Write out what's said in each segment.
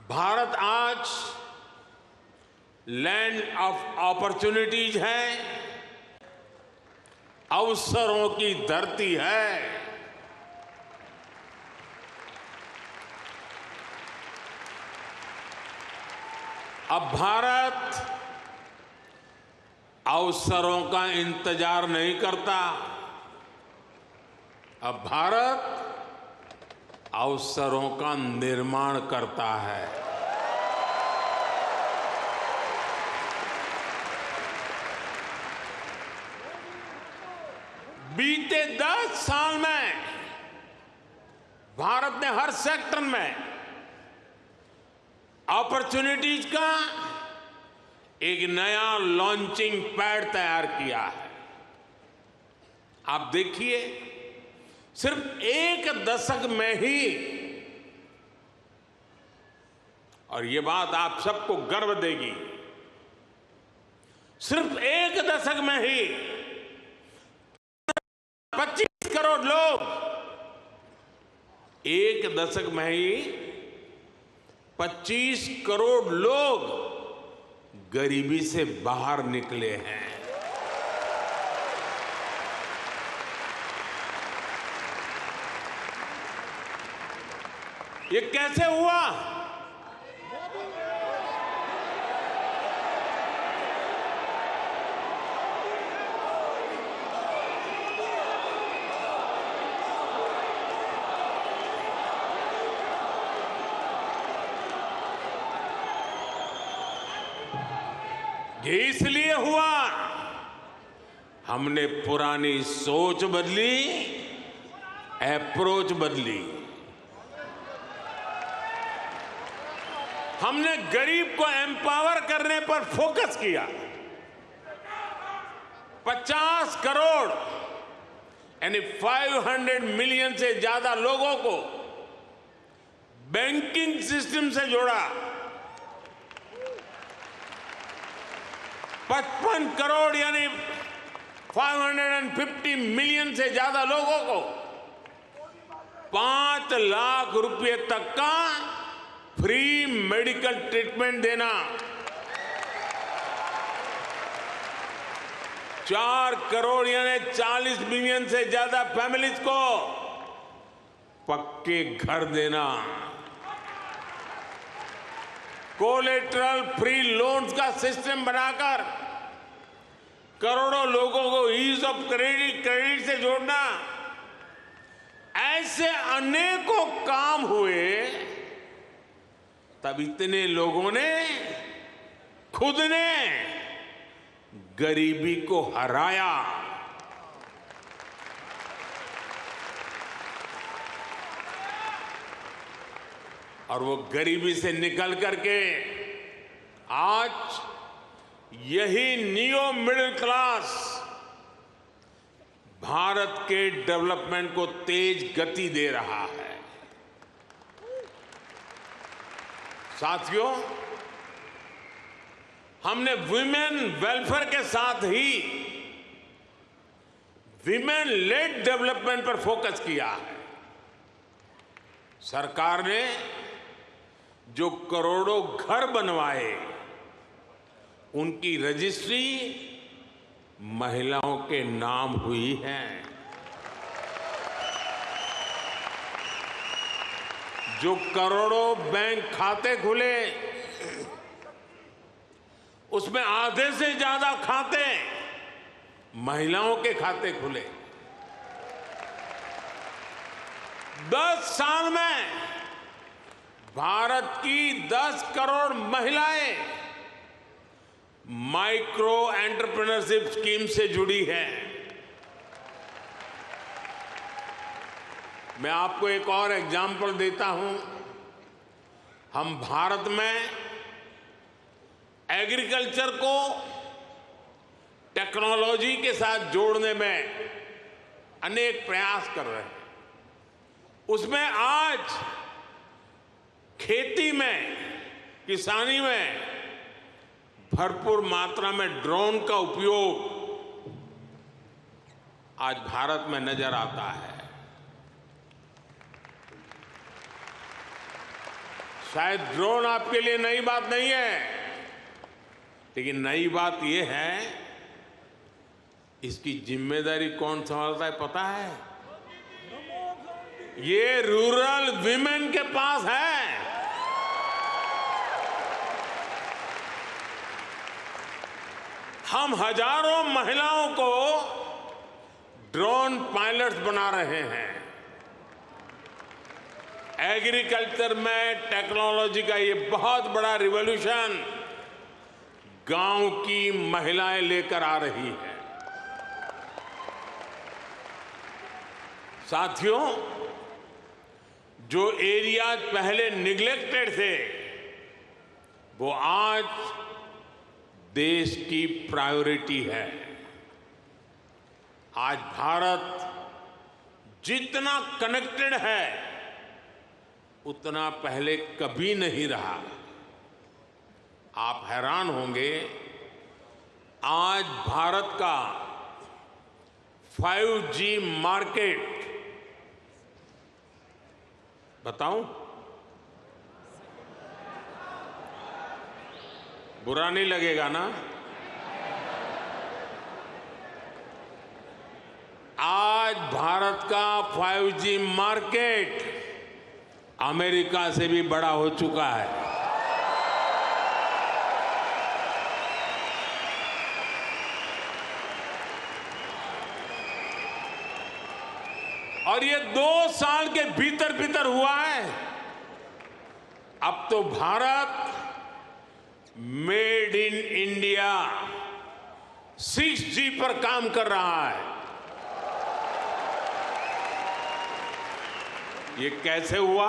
भारत आज land of opportunities है, अवसरों की धरती है। अब भारत अवसरों का इंतजार नहीं करता, अब भारत अवसरों का निर्माण करता है। बीते 10 साल में भारत ने हर सेक्टर में अपॉर्चुनिटीज का एक नया लॉन्चिंग पैड तैयार किया है। आप देखिए, सिर्फ एक दशक में ही, और ये बात आप सबको गर्व देगी, सिर्फ एक दशक में ही 25 करोड़ लोग, एक दशक में ही 25 करोड़ लोग गरीबी से बाहर निकले हैं। ये कैसे हुआ? ये इसलिए हुआ, हमने पुरानी सोच बदली, अप्रोच बदली। हमने गरीब को एम्पावर करने पर फोकस किया। 50 करोड़ यानी 500 मिलियन से ज्यादा लोगों को बैंकिंग सिस्टम से जोड़ा। 55 करोड़ यानी 550 मिलियन से ज्यादा लोगों को 5 लाख रुपए तक का फ्री मेडिकल ट्रीटमेंट देना। 4 करोड़ यानी 40 मिलियन से ज्यादा फैमिलीज को पक्के घर देना। कोलेटरल फ्री लोन्स का सिस्टम बनाकर करोड़ों लोगों को ईज ऑफ क्रेडिट से जोड़ना। ऐसे अनेकों काम हुए, तब इतने लोगों ने खुद ने गरीबी को हराया। और वो गरीबी से निकल करके आज यही नियो मिडिल क्लास भारत के डेवलपमेंट को तेज गति दे रहा है। साथियों, हमने विमेन वेलफेयर के साथ ही विमेन लेड डेवलपमेंट पर फोकस किया है। सरकार ने जो करोड़ों घर बनवाए, उनकी रजिस्ट्री महिलाओं के नाम हुई है। जो करोड़ों बैंक खाते खुले, उसमें आधे से ज्यादा खाते महिलाओं के खाते खुले। 10 साल में भारत की 10 करोड़ महिलाएं माइक्रो एंटरप्रेन्योरशिप स्कीम से जुड़ी है। मैं आपको एक और एग्जाम्पल देता हूं। हम भारत में एग्रीकल्चर को टेक्नोलॉजी के साथ जोड़ने में अनेक प्रयास कर रहे हैं। उसमें आज खेती में, किसानी में भरपूर मात्रा में ड्रोन का उपयोग आज भारत में नजर आता है। शायद ड्रोन आपके लिए नई बात नहीं है, लेकिन नई बात यह है इसकी जिम्मेदारी कौन संभालता है पता है? ये रूरल विमेन के पास है। हम हजारों महिलाओं को ड्रोन पायलट्स बना रहे हैं। एग्रीकल्चर में टेक्नोलॉजी का ये बहुत बड़ा रिवॉल्यूशन गांव की महिलाएं लेकर आ रही है। साथियों, जो एरियाज पहले निग्लेक्टेड थे वो आज देश की प्रायोरिटी है। आज भारत जितना कनेक्टेड है उतना पहले कभी नहीं रहा। आप हैरान होंगे, आज भारत का 5G मार्केट, बताऊं? बुरा नहीं लगेगा ना? आज भारत का 5G मार्केट अमेरिका से भी बड़ा हो चुका है। और ये 2 साल के भीतर भीतर हुआ है। अब तो Bharat made in India 6G पर काम कर रहा है। ये कैसे हुआ?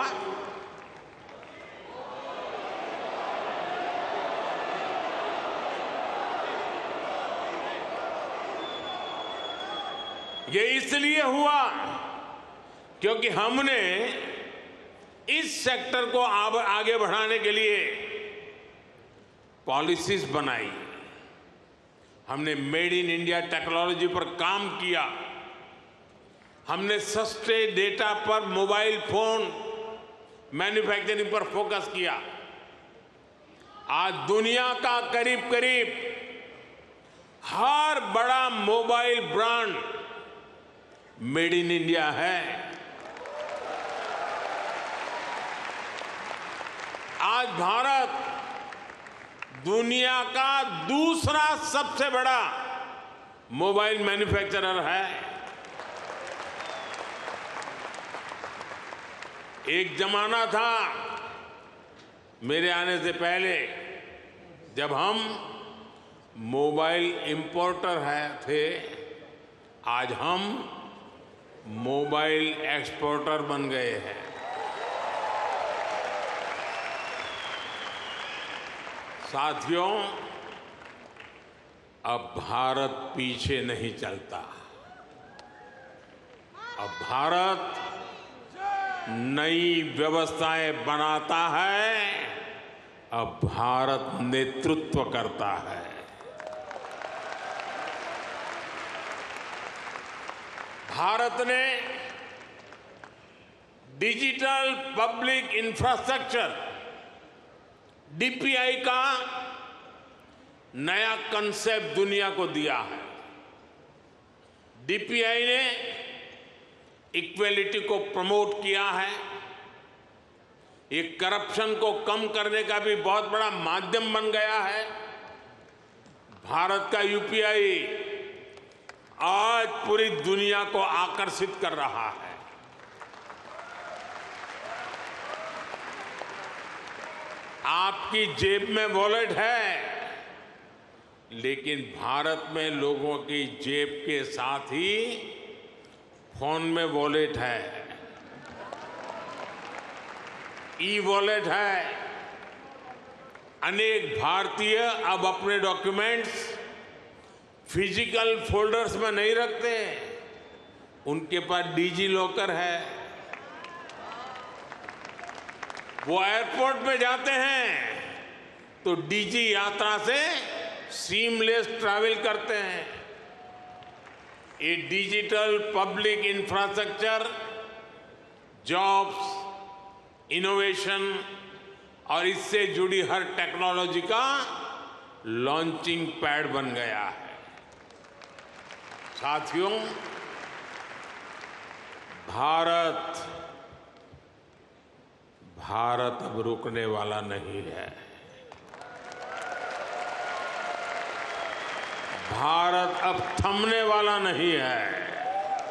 ये इसलिए हुआ क्योंकि हमने इस सेक्टर को आगे बढ़ाने के लिए पॉलिसीज बनाई। हमने मेड इन इंडिया टेक्नोलॉजी पर काम किया। हमने सस्ते डेटा पर मोबाइल फोन मैन्युफैक्चरिंग पर फोकस किया। आज दुनिया का करीब करीब हर बड़ा mobile brand made in India है। आज भारत दुनिया का दूसरा सबसे बड़ा मोबाइल मैन्युफैक्चरर है। एक जमाना था मेरे आने से पहले जब हम मोबाइल इंपोर्टर थे, आज हम मोबाइल एक्सपोर्टर बन गए हैं। साथियों, अब भारत पीछे नहीं चलता। अब भारत नई व्यवस्थाएं बनाता है। अब भारत नेतृत्व करता है। भारत ने डिजिटल पब्लिक इंफ्रास्ट्रक्चर DPI का नया कंसेप्ट दुनिया को दिया है। DPI ने इक्वेलिटी को प्रमोट किया है। ये करप्शन को कम करने का भी बहुत बड़ा माध्यम बन गया है। भारत का UPI आज पूरी दुनिया को आकर्षित कर रहा है। आपकी जेब में वॉलेट है, लेकिन भारत में लोगों की जेब के साथ ही फोन में वॉलेट है, ई-वॉलेट है। अनेक भारतीय अब अपने डॉक्यूमेंट्स फिजिकल फोल्डर्स में नहीं रखते, उनके पास डिजी लॉकर है। वो एयरपोर्ट में जाते हैं तो डिजी यात्रा से सीमलेस ट्रैवल करते हैं। ये digital public infrastructure jobs, innovation और इससे जुड़ी हर टेक्नोलॉजी का लॉन्चिंग पैड बन गया है। साथियों, भारत अब रुकने वाला नहीं है। भारत अब थमने वाला नहीं है।